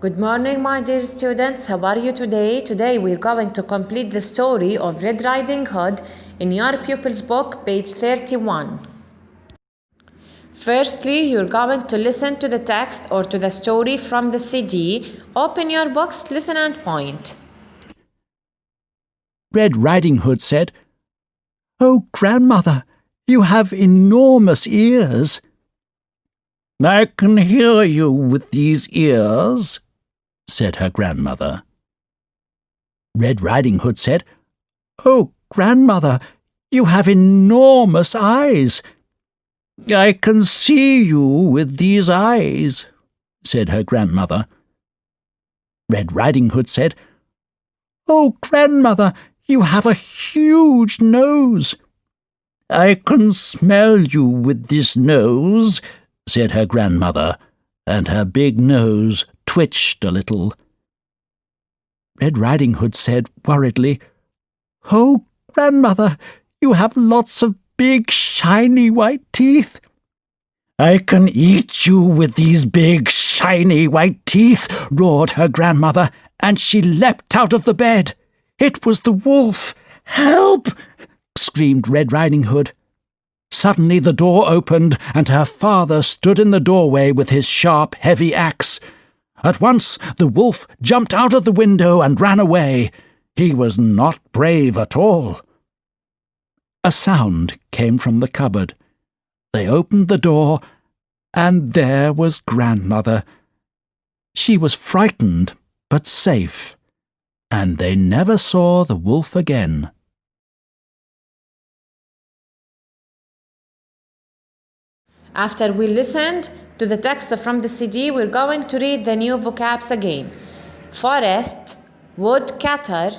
Good morning, my dear students. How are you today? Today we're going to complete the story of Red Riding Hood in your pupil's book, page 31. Firstly, you're going to listen to the text or to the story from the CD. Open your books, listen and point. Red Riding Hood said, "Oh, Grandmother, you have enormous ears." "I can hear you with these ears," said her grandmother. Red Riding Hood said, "Oh, Grandmother, you have enormous eyes." "I can see you with these eyes," said her grandmother. Red Riding Hood said, "Oh, Grandmother, you have a huge nose." "I can smell you with this nose," said her grandmother, and her big nose twitched a little. Red Riding Hood said worriedly, "Oh, Grandmother, you have lots of big, shiny white teeth." "I can eat you with these big, shiny white teeth," roared her grandmother, and she leapt out of the bed. It was the wolf. "Help!" screamed Red Riding Hood. Suddenly the door opened, and her father stood in the doorway with his sharp, heavy axe. At once the wolf jumped out of the window and ran away. He was not brave at all. A sound came from the cupboard. They opened the door, and there was Grandmother. She was frightened, but safe, and they never saw the wolf again. After we listened to the text from the CD, we're going to read the new vocabs again. Forest, woodcutter,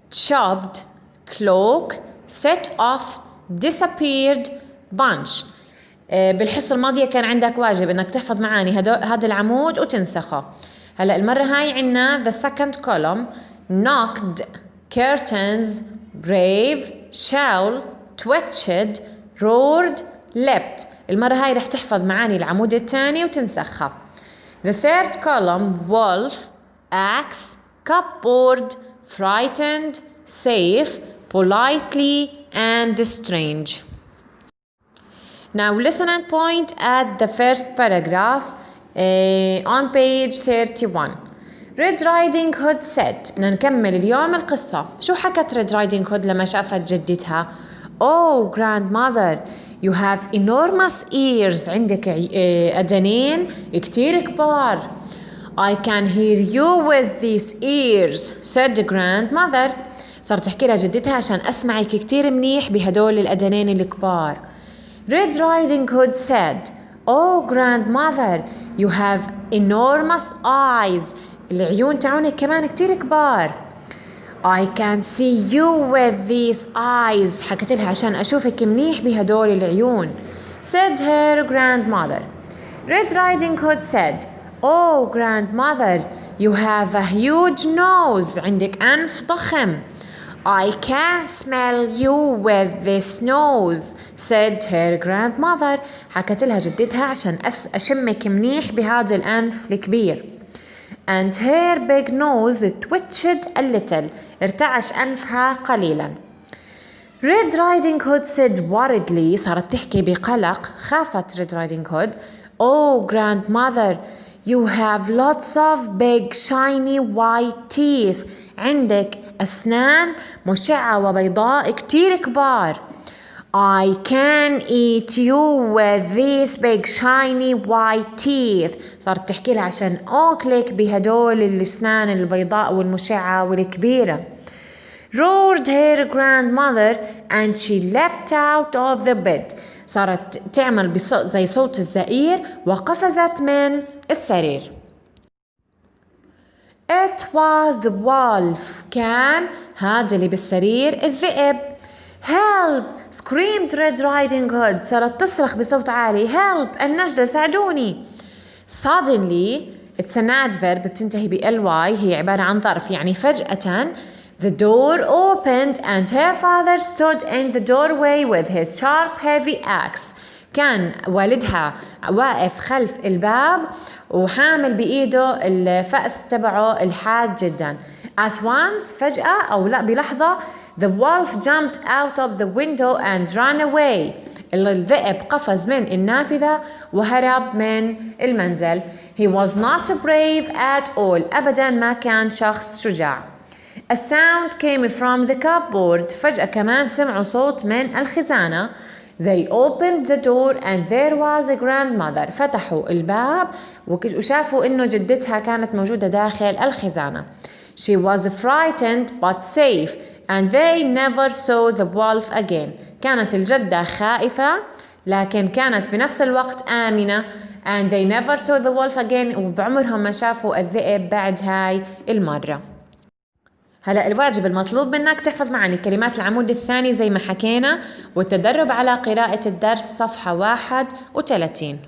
chopped, cloak, set off, disappeared, bunch. بالحصة الماضية كان عندك واجب انك تحفظ معاني هذا العمود وتنسخه. هلا المرة هاي عنا the second column knocked, curtains, brave, shell, twitched, roared, leapt. المرة هاي رح تحفظ معاني العمود الثاني وتنسخها. The third column wolf, axe, cupboard, frightened, safe, politely and strange. Now listen and point at the first paragraph on page 31. Red Riding Hood said. بدنا نكمل اليوم القصة. شو حكت Red Riding Hood لما شافت جدتها؟ Oh, grandmother, you have enormous ears. عندك أذنين كتير كبار. I can hear you with these ears, said the grandmother. صارت تحكي لها جدتها عشان أسمعك كتير منيح بهدول الأذنين الكبار. Red Riding Hood said, Oh, grandmother, you have enormous eyes. العيون تاعونك كمان كتير كبار. I can see you with these eyes. حكت لها عشان أشوفك منيح بهدول العيون. Said her grandmother. Red Riding Hood said, Oh, grandmother, you have a huge nose. عندك أنف ضخم. I can smell you with this nose, said her grandmother. حكت لها جدتها عشان أشمك منيح بهذا الأنف الكبير. And her big nose twitched a little. ارتعش أنفها قليلا. Red Riding Hood said worriedly. صارت تحكي بقلق. خافت Red Riding Hood. Oh, grandmother, you have lots of big shiny white teeth. عندك أسنان مشعة وبيضاء كتير كبار. I can eat you with these big shiny white teeth. صارت تحكي لها عشان أكلك بهدول الأسنان البيضاء والمشعة والكبيرة. Roared her grandmother and she leapt out of the bed. صارت تعمل بصوت زي صوت الزئير وقفزت من السرير. It was the wolf. كان هذا اللي بالسرير الذئب. Help! screamed Red Riding Hood. صارت تصرخ بصوت عالي. Help! النجدة ساعدوني. Suddenly, it's an adverb بتنتهي ب-ly. هي عبارة عن ظرف يعني فجأة. The door opened and her father stood in the doorway with his sharp heavy axe. كان والدها واقف خلف الباب وحامل بإيده الفأس تبعه الحاد جدا. At once فجأة أو لا بلحظة the wolf jumped out of the window and ran away. الذئب قفز من النافذة وهرب من المنزل. He was not brave at all. أبدا ما كان شخص شجاع. A sound came from the cupboard. فجأة كمان سمعوا صوت من الخزانة. They opened the door and there was a grandmother. فتحوا الباب وشافوا إنه جدتها كانت موجودة داخل الخزانة. She was frightened but safe and they never saw the wolf again. كانت الجدة خائفة لكن كانت بنفس الوقت آمنة. And they never saw the wolf again. وبعمرهم ما شافوا الذئب بعد هاي المرة. هلأ الواجب المطلوب منك تحفظ معي كلمات العمود الثاني زي ما حكينا، والتدرب على قراءة الدرس صفحة 31.